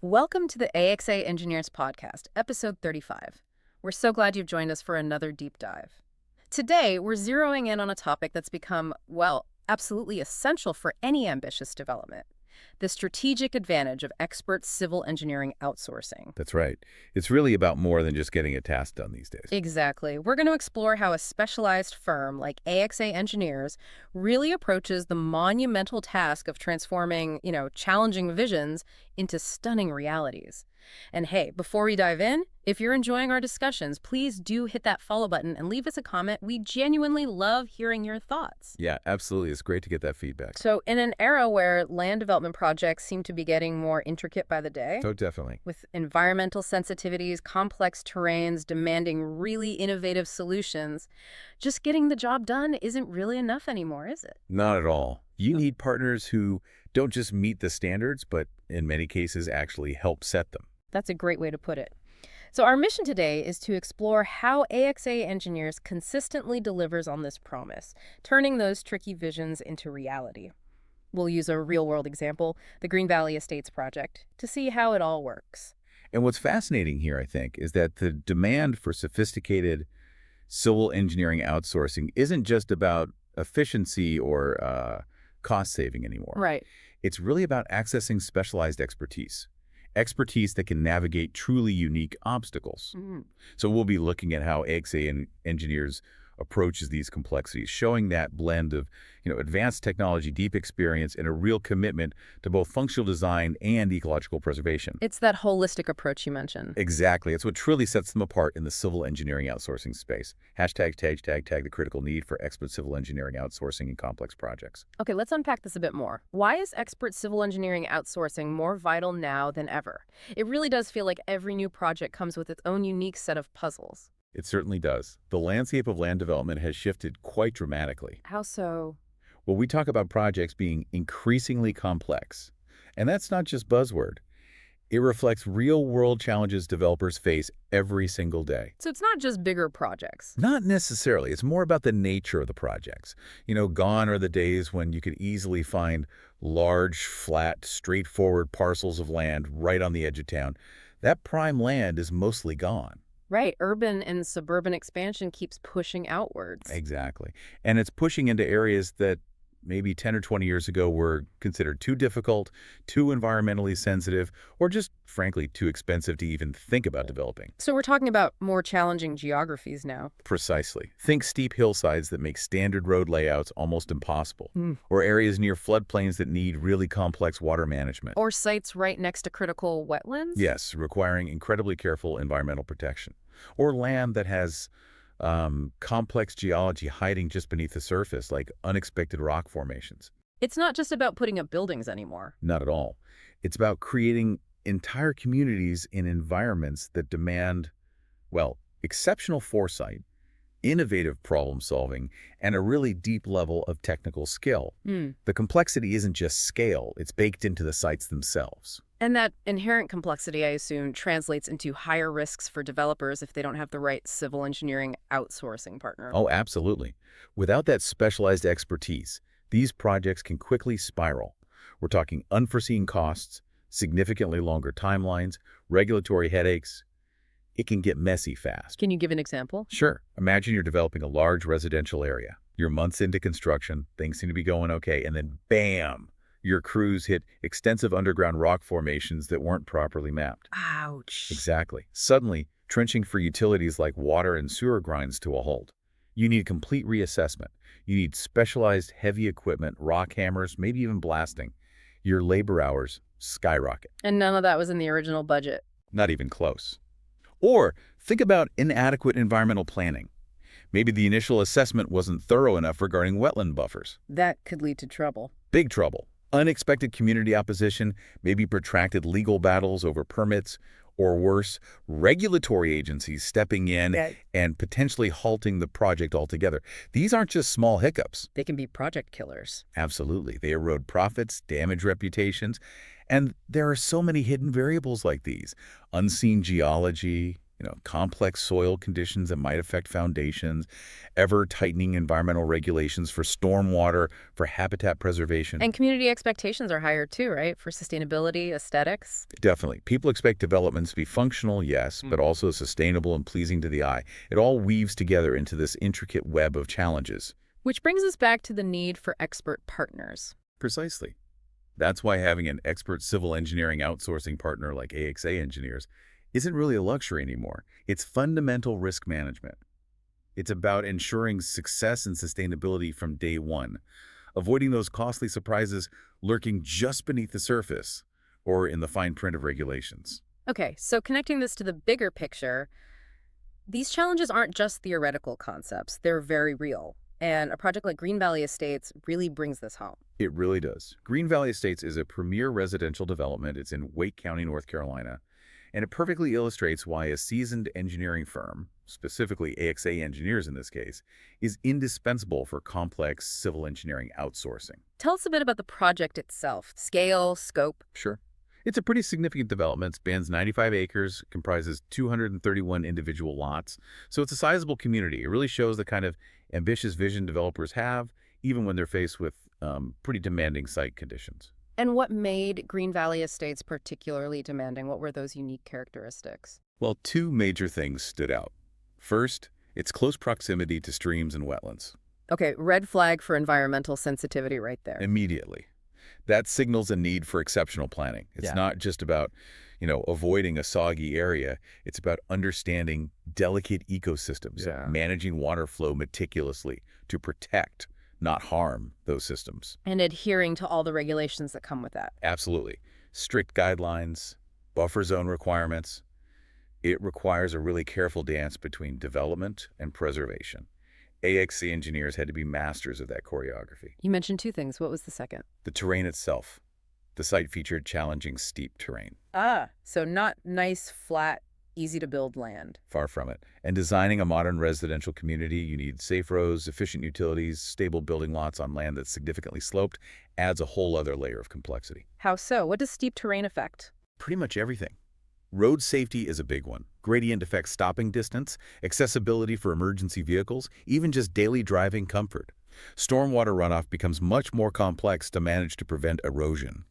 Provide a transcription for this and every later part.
Welcome to the AXA Engineers podcast, episode 35. We're so glad you've joined us for another deep dive. Today, we're zeroing in on a topic that's become, well, absolutely essential for any ambitious development: the strategic advantage of expert civil engineering outsourcing. That's right. It's really about more than just getting a task done these days. Exactly. We're going to explore how a specialized firm like AXA Engineers really approaches the monumental task of transforming, challenging visions into stunning realities. And hey, before we dive in, if you're enjoying our discussions, please do hit that follow button and leave us a comment. We genuinely love hearing your thoughts. Yeah, absolutely. It's great to get that feedback. So in an era where land development projects seem to be getting more intricate by the day, Oh, definitely. with environmental sensitivities, complex terrains demanding really innovative solutions, just getting the job done isn't really enough anymore, is it? Not at all. You need partners who don't just meet the standards, but in many cases actually help set them. That's a great way to put it. So our mission today is to explore how AXA Engineers consistently delivers on this promise, turning those tricky visions into reality. We'll use a real-world example, the Green Valley Estates project, to see how it all works. And what's fascinating here, I think, is that the demand for sophisticated civil engineering outsourcing isn't just about efficiency or cost saving anymore. Right. It's really about accessing specialized expertise that can navigate truly unique obstacles. So we'll be looking at how AXA Engineers approaches these complexities, showing that blend of advanced technology, deep experience, and a real commitment to both functional design and ecological preservation. It's that holistic approach you mentioned. Exactly. It's what truly sets them apart in the civil engineering outsourcing space. Hashtag, tag the critical need for expert civil engineering outsourcing in complex projects. Okay, let's unpack this a bit more. Why is expert civil engineering outsourcing more vital now than ever? It really does feel like every new project comes with its own unique set of puzzles. It certainly does. The landscape of land development has shifted quite dramatically. How so? Well, we talk about projects being increasingly complex. And that's not just buzzword. It reflects real-world challenges developers face every single day. So it's not just bigger projects. Not necessarily. It's more about the nature of the projects. Gone are the days when you could easily find large, flat, straightforward parcels of land right on the edge of town. That prime land is mostly gone. Right, urban and suburban expansion keeps pushing outwards. Exactly. And it's pushing into areas that maybe 10 or 20 years ago were considered too difficult, too environmentally sensitive, or just, frankly, too expensive to even think about developing. So we're talking about more challenging geographies now. Precisely. Think steep hillsides that make standard road layouts almost impossible, or areas near floodplains that need really complex water management. Or sites right next to critical wetlands? Yes, requiring incredibly careful environmental protection. Or land that has complex geology hiding just beneath the surface, like unexpected rock formations. It's not just about putting up buildings anymore. Not at all. It's about creating entire communities in environments that demand, well, exceptional foresight, innovative problem solving, and a really deep level of technical skill. The complexity isn't just scale, it's baked into the sites themselves. And that inherent complexity, I assume, translates into higher risks for developers if they don't have the right civil engineering outsourcing partner. Oh, absolutely. Without that specialized expertise, these projects can quickly spiral. We're talking unforeseen costs, significantly longer timelines, regulatory headaches. It can get messy fast. Can you give an example? Sure. Imagine you're developing a large residential area. You're months into construction, things seem to be going okay, and then bam! Your crews hit extensive underground rock formations that weren't properly mapped. Ouch. Exactly. Suddenly, trenching for utilities like water and sewer grinds to a halt. You need complete reassessment. You need specialized heavy equipment, rock hammers, maybe even blasting. Your labor hours skyrocket. And none of that was in the original budget. Not even close. Or think about inadequate environmental planning. Maybe the initial assessment wasn't thorough enough regarding wetland buffers. That could lead to trouble. Big trouble. Unexpected community opposition, maybe protracted legal battles over permits, or worse, regulatory agencies stepping in and potentially halting the project altogether. These aren't just small hiccups. They can be project killers. Absolutely. They erode profits, damage reputations, and there are so many hidden variables like these. Unseen geology, Complex soil conditions that might affect foundations, ever-tightening environmental regulations for stormwater, for habitat preservation. And community expectations are higher too, right? For sustainability, aesthetics. Definitely. People expect developments to be functional, yes, but also sustainable and pleasing to the eye. It all weaves together into this intricate web of challenges. Which brings us back to the need for expert partners. Precisely. That's why having an expert civil engineering outsourcing partner like AXA Engineers isn't really a luxury anymore. It's fundamental risk management. It's about ensuring success and sustainability from day one, avoiding those costly surprises lurking just beneath the surface or in the fine print of regulations. Okay, so connecting this to the bigger picture, these challenges aren't just theoretical concepts. They're very real. And a project like Green Valley Estates really brings this home. It really does. Green Valley Estates is a premier residential development. It's in Wake County, North Carolina. And it perfectly illustrates why a seasoned engineering firm, specifically AXA Engineers in this case, is indispensable for complex civil engineering outsourcing. Tell us a bit about the project itself, scale, scope. Sure. It's a pretty significant development, spans 95 acres, comprises 231 individual lots. So it's a sizable community. It really shows the kind of ambitious vision developers have, even when they're faced with pretty demanding site conditions. And what made Green Valley Estates particularly demanding? What were those unique characteristics? Well, two major things stood out. First, its close proximity to streams and wetlands. Okay, red flag for environmental sensitivity right there. Immediately. That signals a need for exceptional planning. It's not just about, avoiding a soggy area. It's about understanding delicate ecosystems, managing water flow meticulously to protect, not harm, those systems. And adhering to all the regulations that come with that. Absolutely. Strict guidelines, buffer zone requirements. It requires a really careful dance between development and preservation. AXA Engineers had to be masters of that choreography. You mentioned two things. What was the second? The terrain itself. The site featured challenging, steep terrain. So not nice, flat, easy-to-build land. Far from it. And designing a modern residential community, you need safe roads, efficient utilities, stable building lots on land that's significantly sloped, adds a whole other layer of complexity. How so? What does steep terrain affect? Pretty much everything. Road safety is a big one. Gradient affects stopping distance, accessibility for emergency vehicles, even just daily driving comfort. Stormwater runoff becomes much more complex to manage to prevent erosion.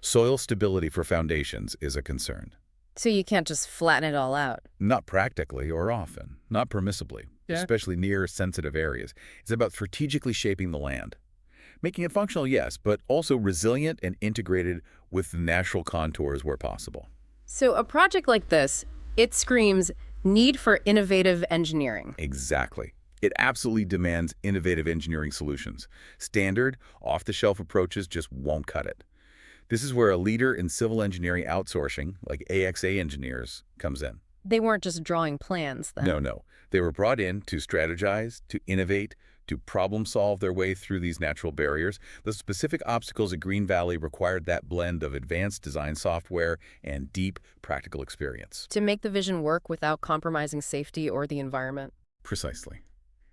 Soil stability for foundations is a concern. So you can't just flatten it all out. Not practically or often, not permissibly, especially near sensitive areas. It's about strategically shaping the land. Making it functional, yes, but also resilient and integrated with the natural contours where possible. So a project like this, it screams need for innovative engineering. Exactly. It absolutely demands innovative engineering solutions. Standard, off-the-shelf approaches just won't cut it. This is where a leader in civil engineering outsourcing, like AXA Engineers, comes in. They weren't just drawing plans then. No. They were brought in to strategize, to innovate, to problem-solve their way through these natural barriers. The specific obstacles at Green Valley required that blend of advanced design software and deep practical experience. To make the vision work without compromising safety or the environment. Precisely.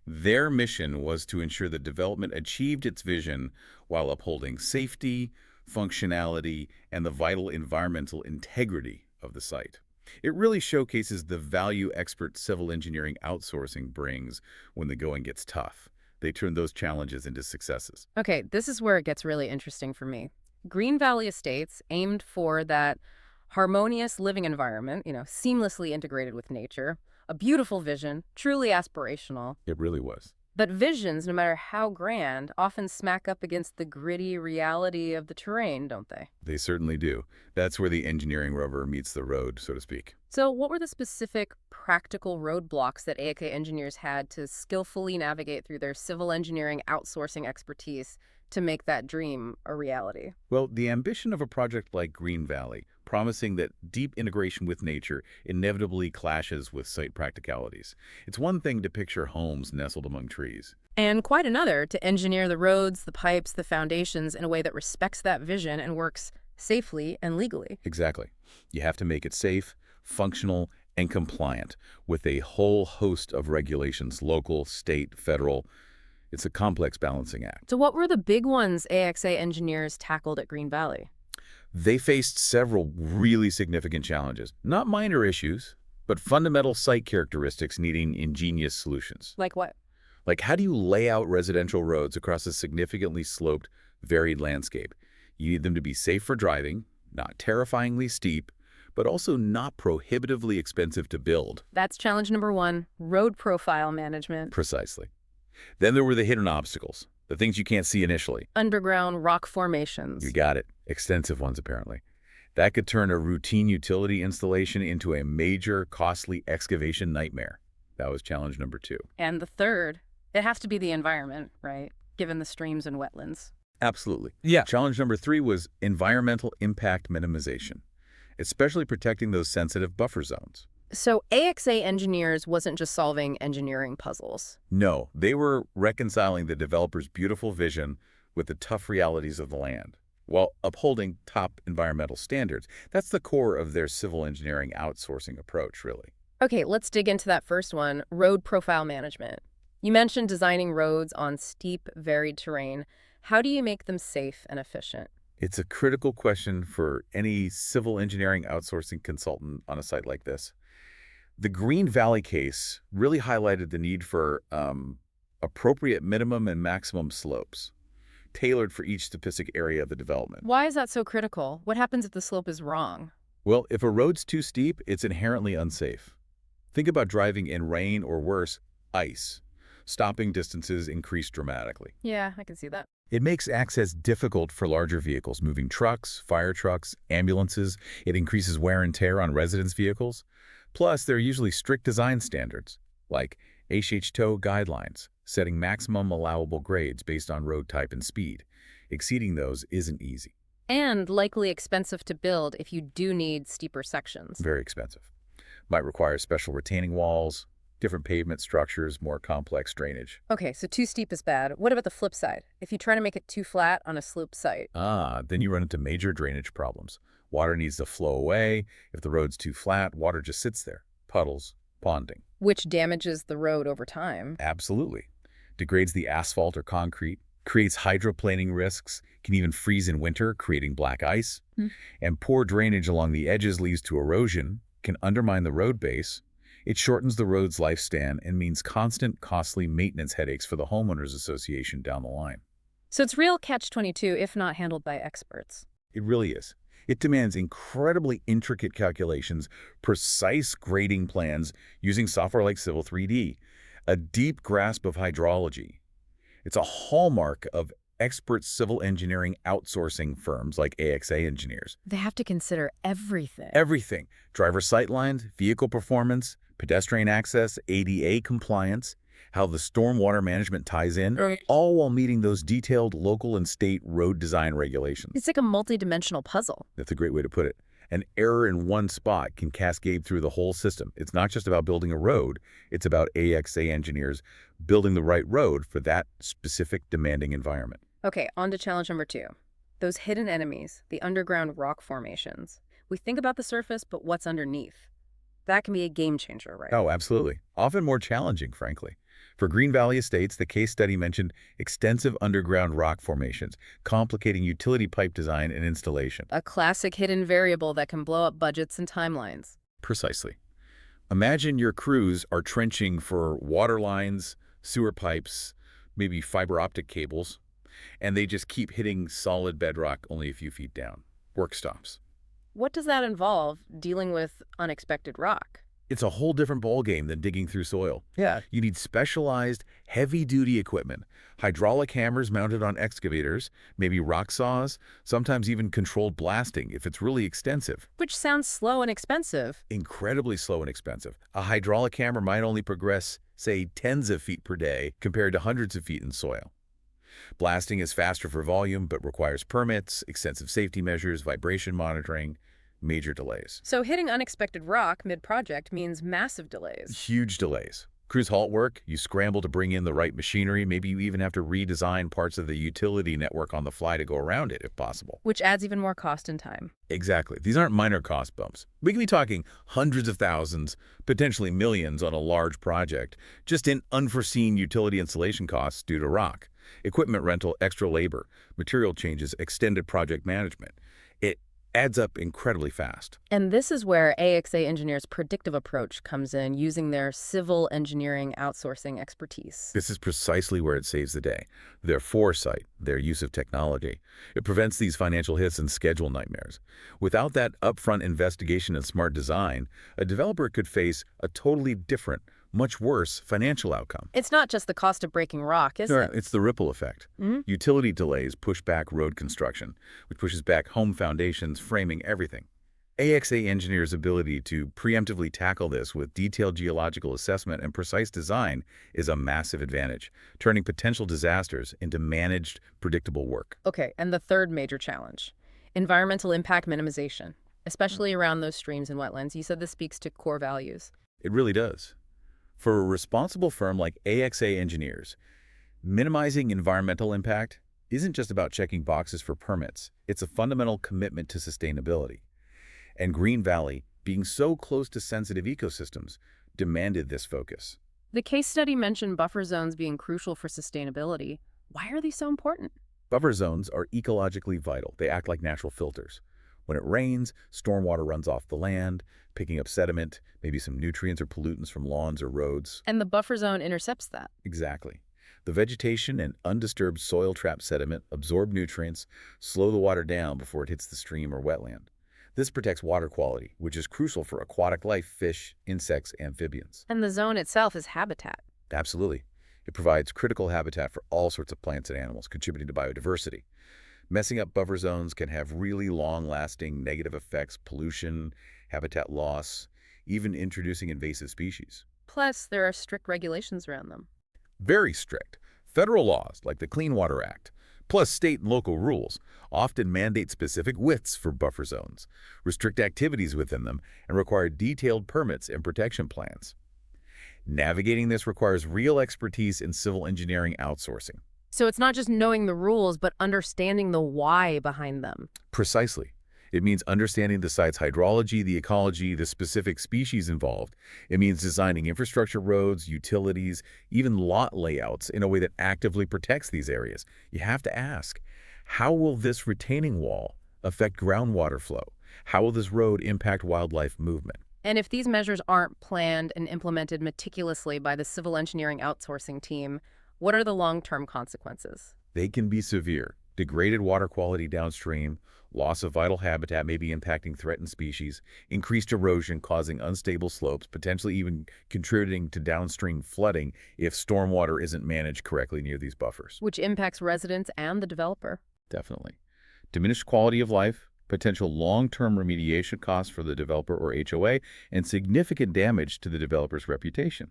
Their mission was to ensure that development achieved its vision while upholding safety, functionality, and the vital environmental integrity of the site. It really showcases the value expert civil engineering outsourcing brings when the going gets tough. They turn those challenges into successes. Okay, this is where it gets really interesting for me. Green Valley Estates aimed for that harmonious living environment, seamlessly integrated with nature, a beautiful vision, truly aspirational. It really was. But visions, no matter how grand, often smack up against the gritty reality of the terrain, don't they? They certainly do. That's where the engineering rubber meets the road, so to speak. So what were the specific practical roadblocks that AXA Engineers had to skillfully navigate through their civil engineering outsourcing expertise to make that dream a reality? Well, the ambition of a project like Green Valley, promising that deep integration with nature inevitably clashes with site practicalities. It's one thing to picture homes nestled among trees. And quite another to engineer the roads, the pipes, the foundations in a way that respects that vision and works safely and legally. Exactly. You have to make it safe, functional, and compliant with a whole host of regulations, local, state, federal. It's a complex balancing act. So what were the big ones AXA Engineers tackled at Green Valley? They faced several really significant challenges. Not minor issues, but fundamental site characteristics needing ingenious solutions. Like what? Like, how do you lay out residential roads across a significantly sloped, varied landscape? You need them to be safe for driving, not terrifyingly steep, but also not prohibitively expensive to build. That's challenge number one, road profile management. Precisely. Then there were the hidden obstacles, the things you can't see initially. Underground rock formations. You got it. Extensive ones, apparently. That could turn a routine utility installation into a major, costly excavation nightmare. That was challenge number 2. And the third, it has to be the environment, right? Given the streams and wetlands. Absolutely. Yeah. Challenge number 3 was environmental impact minimization, especially protecting those sensitive buffer zones. So AXA Engineers wasn't just solving engineering puzzles. No, they were reconciling the developer's beautiful vision with the tough realities of the land, while upholding top environmental standards. That's the core of their civil engineering outsourcing approach, really. Okay, let's dig into that first one, road profile management. You mentioned designing roads on steep, varied terrain. How do you make them safe and efficient? It's a critical question for any civil engineering outsourcing consultant on a site like this. The Green Valley case really highlighted the need for appropriate minimum and maximum slopes, tailored for each specific area of the development. Why is that so critical? What happens if the slope is wrong? Well, if a road's too steep, it's inherently unsafe. Think about driving in rain or worse, ice. Stopping distances increase dramatically. Yeah, I can see that. It makes access difficult for larger vehicles, moving trucks, fire trucks, ambulances. It increases wear and tear on residents' vehicles. Plus, there are usually strict design standards, like HH-TOW guidelines, setting maximum allowable grades based on road type and speed. Exceeding those isn't easy. And likely expensive to build if you do need steeper sections. Very expensive. Might require special retaining walls, different pavement structures, more complex drainage. Okay, so too steep is bad. What about the flip side? If you try to make it too flat on a sloped site? Then you run into major drainage problems. Water needs to flow away. If the road's too flat, water just sits there. Puddles, ponding. Which damages the road over time. Absolutely. Degrades the asphalt or concrete, creates hydroplaning risks, can even freeze in winter, creating black ice. And poor drainage along the edges leads to erosion, can undermine the road base. It shortens the road's lifespan and means constant, costly maintenance headaches for the homeowners association down the line. So it's real catch-22 if not handled by experts. It really is. It demands incredibly intricate calculations, precise grading plans using software like Civil 3D, a deep grasp of hydrology. It's a hallmark of expert civil engineering outsourcing firms like AXA Engineers. They have to consider everything. Everything. Driver sightlines, vehicle performance, pedestrian access, ADA compliance, how the stormwater management ties in, all while meeting those detailed local and state road design regulations. It's like a multi-dimensional puzzle. That's a great way to put it. An error in one spot can cascade through the whole system. It's not just about building a road. It's about AXA Engineers building the right road for that specific demanding environment. Okay, on to challenge number 2. Those hidden enemies, the underground rock formations. We think about the surface, but what's underneath? That can be a game changer, right? Oh, absolutely. Often more challenging, frankly. For Green Valley Estates, the case study mentioned extensive underground rock formations, complicating utility pipe design and installation. A classic hidden variable that can blow up budgets and timelines. Precisely. Imagine your crews are trenching for water lines, sewer pipes, maybe fiber optic cables, and they just keep hitting solid bedrock only a few feet down. Work stops. What does that involve, dealing with unexpected rock? It's a whole different ballgame than digging through soil. Yeah. You need specialized, heavy-duty equipment, hydraulic hammers mounted on excavators, maybe rock saws, sometimes even controlled blasting if it's really extensive. Which sounds slow and expensive. Incredibly slow and expensive. A hydraulic hammer might only progress, say, tens of feet per day compared to hundreds of feet in soil. Blasting is faster for volume but requires permits, extensive safety measures, vibration monitoring, major delays. So hitting unexpected rock mid-project means massive delays. Huge delays. Crews halt work, you scramble to bring in the right machinery, maybe you even have to redesign parts of the utility network on the fly to go around it if possible. Which adds even more cost and time. Exactly. These aren't minor cost bumps. We can be talking hundreds of thousands, potentially millions on a large project, just in unforeseen utility installation costs due to rock. Equipment rental, extra labor, material changes, extended project management. It adds up incredibly fast. And this is where AXA Engineers' predictive approach comes in, using their civil engineering outsourcing expertise. This is precisely where it saves the day. Their foresight, their use of technology. It prevents these financial hits and schedule nightmares. Without that upfront investigation and smart design, a developer could face a totally different, much worse financial outcome. It's not just the cost of breaking rock, is No, it? it's the ripple effect. Utility delays push back road construction, which pushes back home foundations, framing, everything. AXA Engineers' ability to preemptively tackle this with detailed geological assessment and precise design is a massive advantage, turning potential disasters into managed, predictable work. Okay, and the third major challenge, environmental impact minimization, especially around those streams and wetlands. You said this speaks to core values. It really does. For a responsible firm like AXA Engineers, minimizing environmental impact isn't just about checking boxes for permits. It's a fundamental commitment to sustainability. And Green Valley, being so close to sensitive ecosystems, demanded this focus. The case study mentioned buffer zones being crucial for sustainability. Why are these so important? Buffer zones are ecologically vital. They act like natural filters. When it rains, stormwater runs off the land, picking up sediment, maybe some nutrients or pollutants from lawns or roads. And the buffer zone intercepts that. Exactly. The vegetation and undisturbed soil trap sediment absorb nutrients, slow the water down before it hits the stream or wetland. This protects water quality, which is crucial for aquatic life, fish, insects, amphibians. And the zone itself is habitat. Absolutely. It provides critical habitat for all sorts of plants and animals, contributing to biodiversity. Messing up buffer zones can have really long-lasting negative effects: pollution, habitat loss, even introducing invasive species. Plus, there are strict regulations around them. Very strict. Federal laws, like the Clean Water Act, plus state and local rules, often mandate specific widths for buffer zones, restrict activities within them, and require detailed permits and protection plans. Navigating this requires real expertise in civil engineering outsourcing. So it's not just knowing the rules, but understanding the why behind them. Precisely. It means understanding the site's hydrology, the ecology, the specific species involved. It means designing infrastructure, roads, utilities, even lot layouts in a way that actively protects these areas. You have to ask, how will this retaining wall affect groundwater flow? How will this road impact wildlife movement? And if these measures aren't planned and implemented meticulously by the civil engineering outsourcing team, what are the long-term consequences? They can be severe. Degraded water quality downstream, loss of vital habitat maybe impacting threatened species, increased erosion causing unstable slopes, potentially even contributing to downstream flooding if stormwater isn't managed correctly near these buffers. Which impacts residents and the developer. Definitely. Diminished quality of life, potential long-term remediation costs for the developer or HOA, and significant damage to the developer's reputation.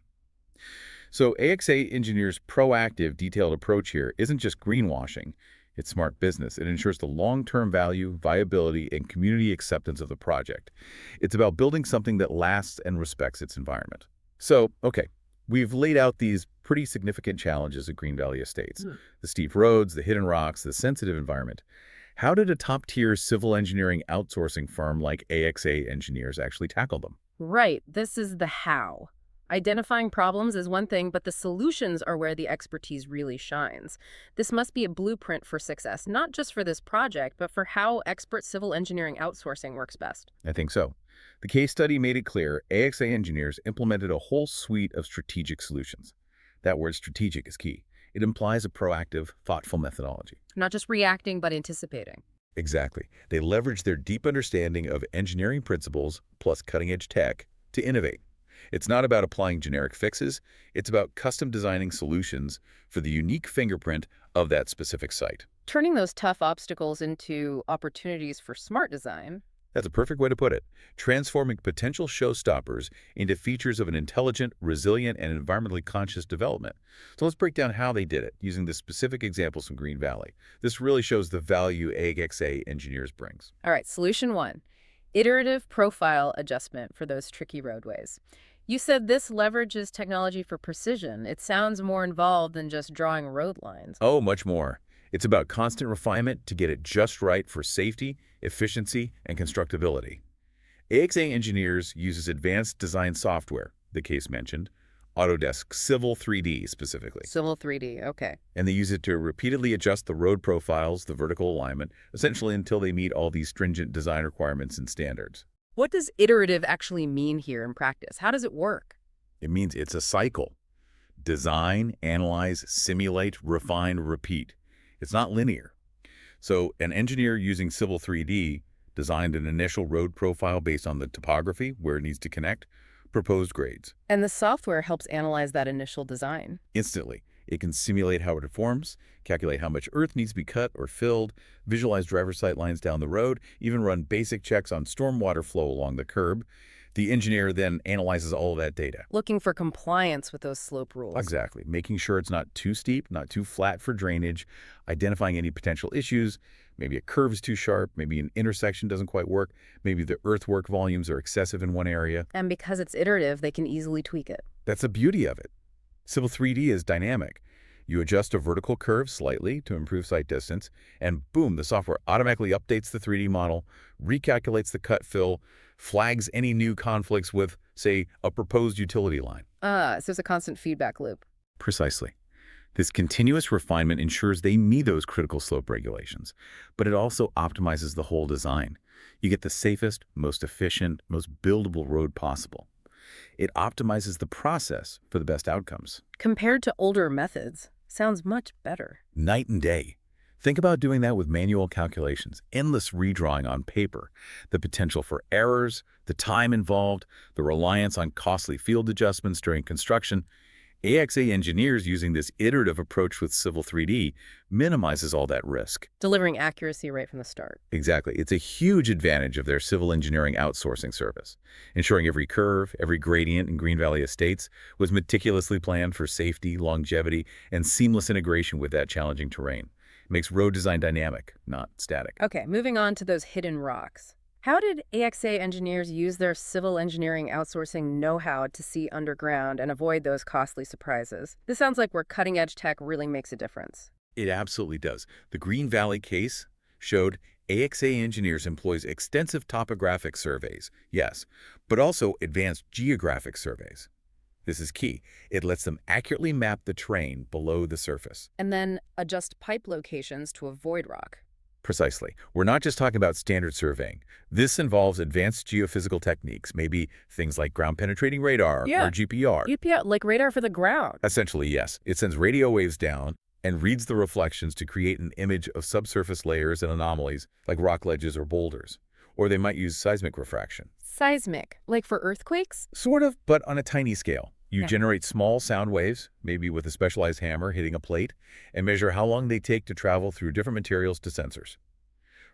So AXA Engineers' proactive, detailed approach here isn't just greenwashing. It's smart business. It ensures the long-term value, viability, and community acceptance of the project. It's about building something that lasts and respects its environment. So, okay, we've laid out these pretty significant challenges at Green Valley Estates. The steep roads, the hidden rocks, the sensitive environment. How did a top-tier civil engineering outsourcing firm like AXA Engineers actually tackle them? Right, this is the how. Identifying problems is one thing, but the solutions are where the expertise really shines. This must be a blueprint for success, not just for this project, but for how expert civil engineering outsourcing works best. I think so. The case study made it clear AXA Engineers implemented a whole suite of strategic solutions. That word strategic is key. It implies a proactive, thoughtful methodology. Not just reacting, but anticipating. Exactly. They leveraged their deep understanding of engineering principles plus cutting-edge tech to innovate. It's not about applying generic fixes. It's about custom designing solutions for the unique fingerprint of that specific site. Turning those tough obstacles into opportunities for smart design. That's a perfect way to put it. Transforming potential showstoppers into features of an intelligent, resilient, and environmentally conscious development. So let's break down how they did it using the specific examples from Green Valley. This really shows the value AXA Engineers brings. All right, solution one, iterative profile adjustment for those tricky roadways. You said this leverages technology for precision. It sounds more involved than just drawing road lines. Oh, much more. It's about constant refinement to get it just right for safety, efficiency, and constructability. AXA Engineers uses advanced design software, the case mentioned, Autodesk Civil 3D specifically. Civil 3D, okay. And they use it to repeatedly adjust the road profiles, the vertical alignment, essentially until they meet all these stringent design requirements and standards. What does iterative actually mean here in practice? How does it work? It means it's a cycle. Design, analyze, simulate, refine, repeat. It's not linear. So an engineer using Civil 3D designed an initial road profile based on the topography, where it needs to connect, proposed grades. And the software helps analyze that initial design. Instantly, it can simulate how it deforms, calculate how much earth needs to be cut or filled, visualize driver sight lines down the road, even run basic checks on stormwater flow along the curb. The engineer then analyzes all of that data. Looking for compliance with those slope rules. Exactly. Making sure it's not too steep, not too flat for drainage, identifying any potential issues. Maybe a curve is too sharp, maybe an intersection doesn't quite work, maybe the earthwork volumes are excessive in one area. And because it's iterative, they can easily tweak it. That's the beauty of it. Civil 3D is dynamic. You adjust a vertical curve slightly to improve sight distance, and boom, the software automatically updates the 3D model, recalculates the cut fill, flags any new conflicts with, say, a proposed utility line. So it's a constant feedback loop. Precisely. This continuous refinement ensures they meet those critical slope regulations, but it also optimizes the whole design. You get the safest, most efficient, most buildable road possible. It optimizes the process for the best outcomes. Compared to older methods, sounds much better. Night and day. Think about doing that with manual calculations, endless redrawing on paper, the potential for errors, the time involved, the reliance on costly field adjustments during construction. AXA Engineers, using this iterative approach with Civil 3D, minimizes all that risk. Delivering accuracy right from the start. Exactly. It's a huge advantage of their civil engineering outsourcing service, ensuring every curve, every gradient in Green Valley Estates was meticulously planned for safety, longevity, and seamless integration with that challenging terrain. It makes road design dynamic, not static. Okay, moving on to those hidden rocks. How did AXA Engineers use their civil engineering outsourcing know-how to see underground and avoid those costly surprises? This sounds like where cutting-edge tech really makes a difference. It absolutely does. The Green Valley case showed AXA Engineers employs extensive topographic surveys, yes, but also advanced geographic surveys. This is key. It lets them accurately map the terrain below the surface. And then adjust pipe locations to avoid rock. Precisely. We're not just talking about standard surveying. This involves advanced geophysical techniques, maybe things like ground-penetrating radar or GPR. GPR, like radar for the ground. Essentially, yes. It sends radio waves down and reads the reflections to create an image of subsurface layers and anomalies, like rock ledges or boulders. Or they might use seismic refraction. Seismic, like for earthquakes? Sort of, but on a tiny scale. You generate small sound waves, maybe with a specialized hammer hitting a plate, and measure how long they take to travel through different materials to sensors.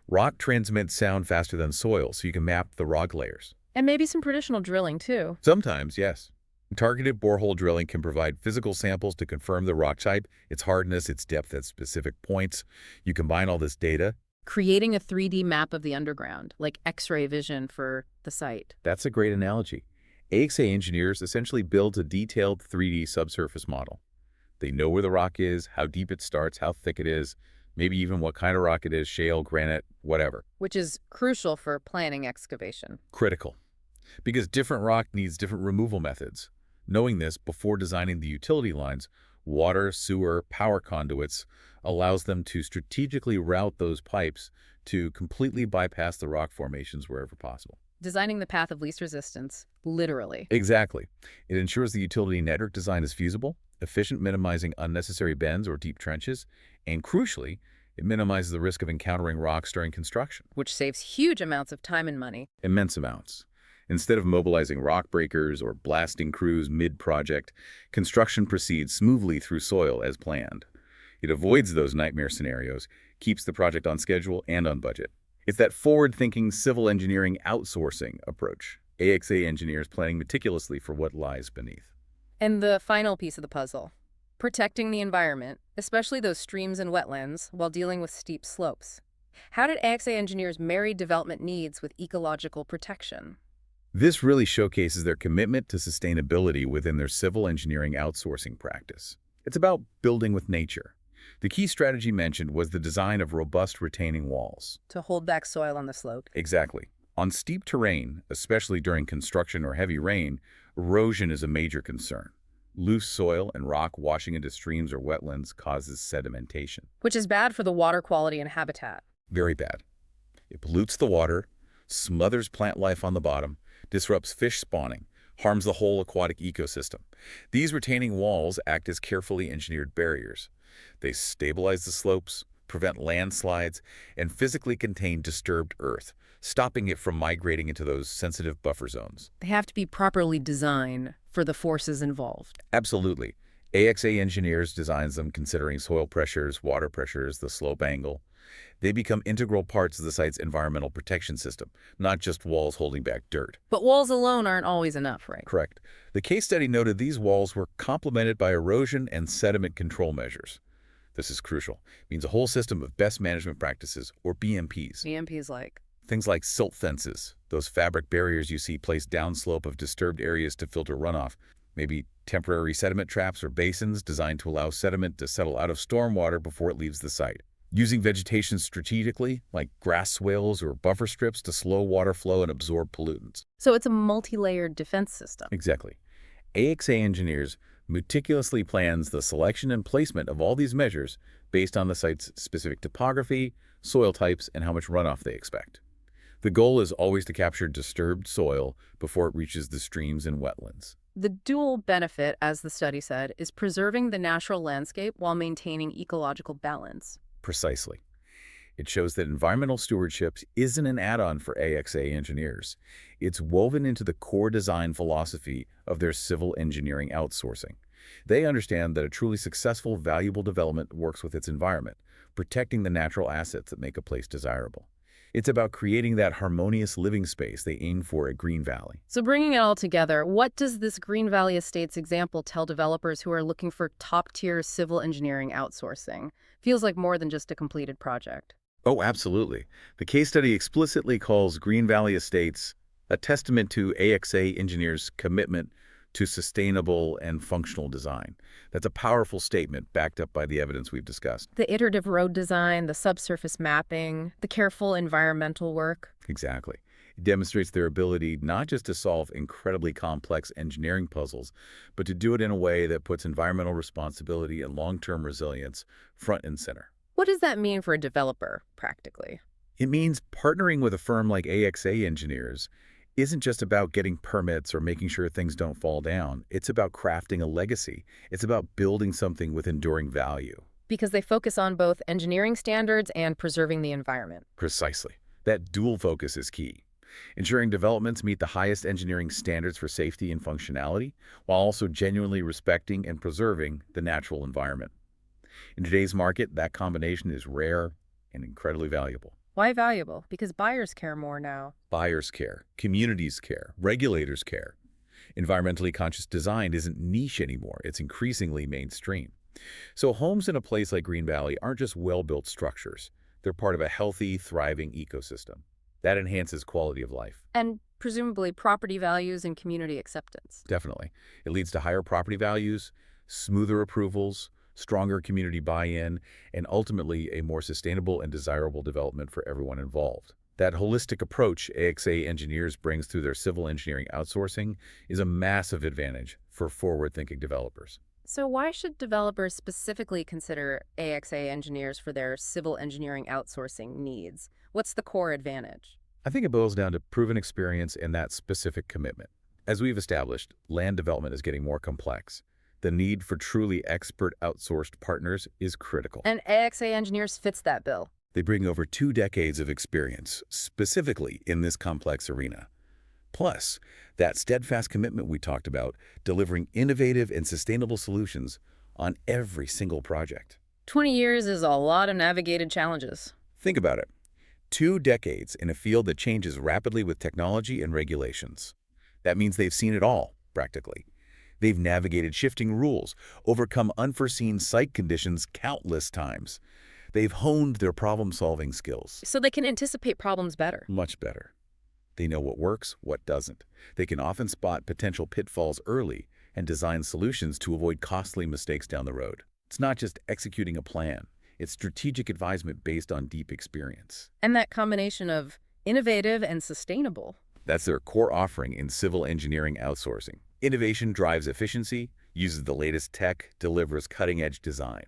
Rock transmits sound faster than soil, so you can map the rock layers. And maybe some traditional drilling, too. Sometimes, yes. Targeted borehole drilling can provide physical samples to confirm the rock type, its hardness, its depth at specific points. You combine all this data. Creating a 3D map of the underground, like X-ray vision for the site. That's a great analogy. AXA Engineers essentially builds a detailed 3D subsurface model. They know where the rock is, how deep it starts, how thick it is, maybe even what kind of rock it is, shale, granite, whatever. Which is crucial for planning excavation. Critical. Because different rock needs different removal methods. Knowing this before designing the utility lines, water, sewer, power conduits, allows them to strategically route those pipes to completely bypass the rock formations wherever possible. Designing the path of least resistance, literally. Exactly. It ensures the utility network design is feasible, efficient, minimizing unnecessary bends or deep trenches, and crucially, it minimizes the risk of encountering rocks during construction. Which saves huge amounts of time and money. Immense amounts. Instead of mobilizing rock breakers or blasting crews mid-project, construction proceeds smoothly through soil as planned. It avoids those nightmare scenarios, keeps the project on schedule and on budget. It's that forward-thinking civil engineering outsourcing approach. AXA Engineers planning meticulously for what lies beneath. And the final piece of the puzzle, protecting the environment, especially those streams and wetlands, while dealing with steep slopes. How did AXA Engineers marry development needs with ecological protection? This really showcases their commitment to sustainability within their civil engineering outsourcing practice. It's about building with nature. The key strategy mentioned was the design of robust retaining walls. To hold back soil on the slope. Exactly. On steep terrain, especially during construction or heavy rain, erosion is a major concern. Loose soil and rock washing into streams or wetlands causes sedimentation. Which is bad for the water quality and habitat. Very bad. It pollutes the water, smothers plant life on the bottom, disrupts fish spawning, harms the whole aquatic ecosystem. These retaining walls act as carefully engineered barriers. They stabilize the slopes, prevent landslides, and physically contain disturbed earth, stopping it from migrating into those sensitive buffer zones. They have to be properly designed for the forces involved. Absolutely. AXA Engineers designs them considering soil pressures, water pressures, the slope angle. They become integral parts of the site's environmental protection system, not just walls holding back dirt. But walls alone aren't always enough, right? Correct. The case study noted these walls were complemented by erosion and sediment control measures. This is crucial. It means a whole system of best management practices, or BMPs. BMPs like? Things like silt fences, those fabric barriers you see placed downslope of disturbed areas to filter runoff, maybe temporary sediment traps or basins designed to allow sediment to settle out of stormwater before it leaves the site. Using vegetation strategically, like grass swales or buffer strips to slow water flow and absorb pollutants. So it's a multi-layered defense system. Exactly. AXA Engineers meticulously plans the selection and placement of all these measures based on the site's specific topography, soil types, and how much runoff they expect. The goal is always to capture disturbed soil before it reaches the streams and wetlands. The dual benefit, as the study said, is preserving the natural landscape while maintaining ecological balance. Precisely. It shows that environmental stewardship isn't an add-on for AXA Engineers. It's woven into the core design philosophy of their civil engineering outsourcing. They understand that a truly successful, valuable development works with its environment, protecting the natural assets that make a place desirable. It's about creating that harmonious living space they aim for at Green Valley. So bringing it all together, what does this Green Valley Estates example tell developers who are looking for top-tier civil engineering outsourcing? Feels like more than just a completed project. Oh, absolutely. The case study explicitly calls Green Valley Estates a testament to AXA Engineers' commitment to sustainable and functional design. That's a powerful statement backed up by the evidence we've discussed. The iterative road design, the subsurface mapping, the careful environmental work. Exactly. It demonstrates their ability not just to solve incredibly complex engineering puzzles, but to do it in a way that puts environmental responsibility and long-term resilience front and center. What does that mean for a developer, practically? It means partnering with a firm like AXA Engineers isn't just about getting permits or making sure things don't fall down. It's about crafting a legacy. It's about building something with enduring value. Because they focus on both engineering standards and preserving the environment. Precisely. That dual focus is key. Ensuring developments meet the highest engineering standards for safety and functionality, while also genuinely respecting and preserving the natural environment. In today's market, that combination is rare and incredibly valuable. Why valuable? Because buyers care more now. Buyers care, communities care, regulators care. Environmentally conscious design isn't niche anymore. It's increasingly mainstream. So homes in a place like Green Valley aren't just well-built structures. They're part of a healthy, thriving ecosystem. That enhances quality of life. And presumably property values and community acceptance. Definitely. It leads to higher property values, smoother approvals, stronger community buy-in, and ultimately a more sustainable and desirable development for everyone involved. That holistic approach AXA Engineers brings through their civil engineering outsourcing is a massive advantage for forward-thinking developers. So why should developers specifically consider AXA Engineers for their civil engineering outsourcing needs? What's the core advantage? I think it boils down to proven experience and that specific commitment. As we've established, land development is getting more complex. The need for truly expert outsourced partners is critical. And AXA Engineers fits that bill. They bring over 2 decades of experience, specifically in this complex arena. Plus, that steadfast commitment we talked about, delivering innovative and sustainable solutions on every single project. 20 years is a lot of navigated challenges. Think about it. 2 decades in a field that changes rapidly with technology and regulations. That means they've seen it all, practically. They've navigated shifting rules, overcome unforeseen site conditions countless times. They've honed their problem-solving skills. So they can anticipate problems better. Much better. They know what works, what doesn't. They can often spot potential pitfalls early and design solutions to avoid costly mistakes down the road. It's not just executing a plan. It's strategic advisement based on deep experience. And that combination of innovative and sustainable. That's their core offering in civil engineering outsourcing. Innovation drives efficiency, Uses the latest tech, delivers cutting-edge design.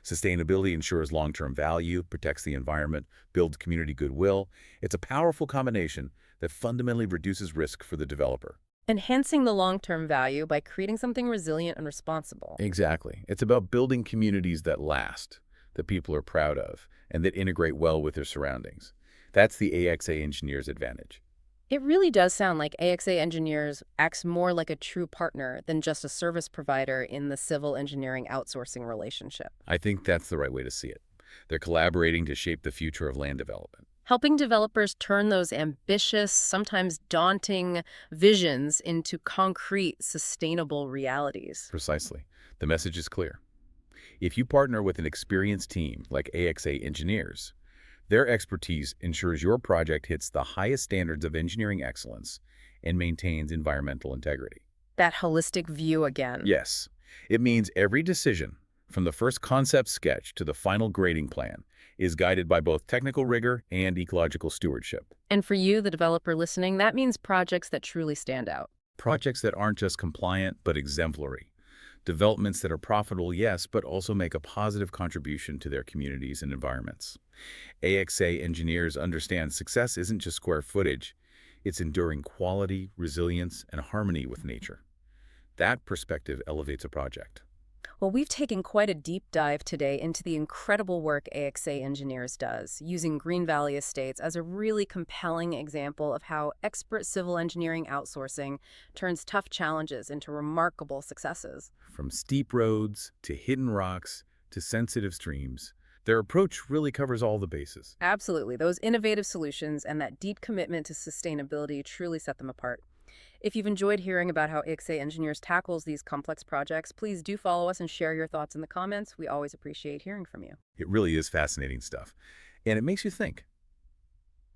Sustainability ensures long-term value, protects the environment, builds community goodwill. It's a powerful combination that fundamentally reduces risk for the developer. Enhancing the long-term value by creating something resilient and responsible. Exactly. It's about building communities that last, that people are proud of, and that integrate well with their surroundings. That's the AXA Engineers advantage. It really does sound like AXA Engineers acts more like a true partner than just a service provider in the civil engineering outsourcing relationship, I think that's the right way to see it. They're collaborating to shape the future of land development. helping developers turn those ambitious, sometimes daunting visions into concrete, sustainable realities. Precisely. The message is clear. If you partner with an experienced team like AXA Engineers, their expertise ensures your project hits the highest standards of engineering excellence and maintains environmental integrity. That holistic view again. Yes, it means every decision, from the first concept sketch to the final grading plan, is guided by both technical rigor and ecological stewardship. And for you, the developer listening, that means projects that truly stand out. Projects that aren't just compliant, but exemplary. Developments that are profitable, yes, but also make a positive contribution to their communities and environments. AXA Engineers understand success isn't just square footage, it's enduring quality, resilience, and harmony with nature. That perspective elevates a project. Well, we've taken quite a deep dive today into the incredible work AXA Engineers does, using Green Valley Estates as a really compelling example of how expert civil engineering outsourcing turns tough challenges into remarkable successes. From steep roads to hidden rocks to sensitive streams, their approach really covers all the bases. Absolutely. Those innovative solutions and that deep commitment to sustainability truly set them apart. If you've enjoyed hearing about how AXA Engineers tackles these complex projects, please do follow us and share your thoughts in the comments. We always appreciate hearing from you. It really is fascinating stuff, and it makes you think.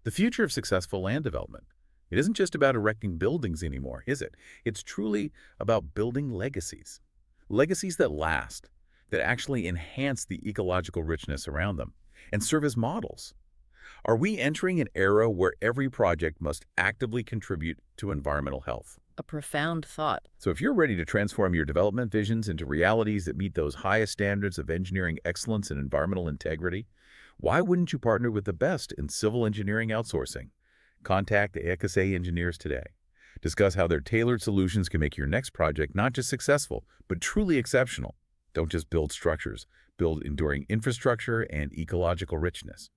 The future of successful land development, it isn't just about erecting buildings anymore, is it? It's truly about building legacies. Legacies that last, that actually enhance the ecological richness around them and serve as models. Are we entering an era where every project must actively contribute to environmental health? A profound thought. So if you're ready to transform your development visions into realities that meet those highest standards of engineering excellence and environmental integrity, why wouldn't you partner with the best in civil engineering outsourcing? Contact AXA Engineers today. Discuss how their tailored solutions can make your next project not just successful, but truly exceptional. Don't just build structures, build enduring infrastructure and ecological richness.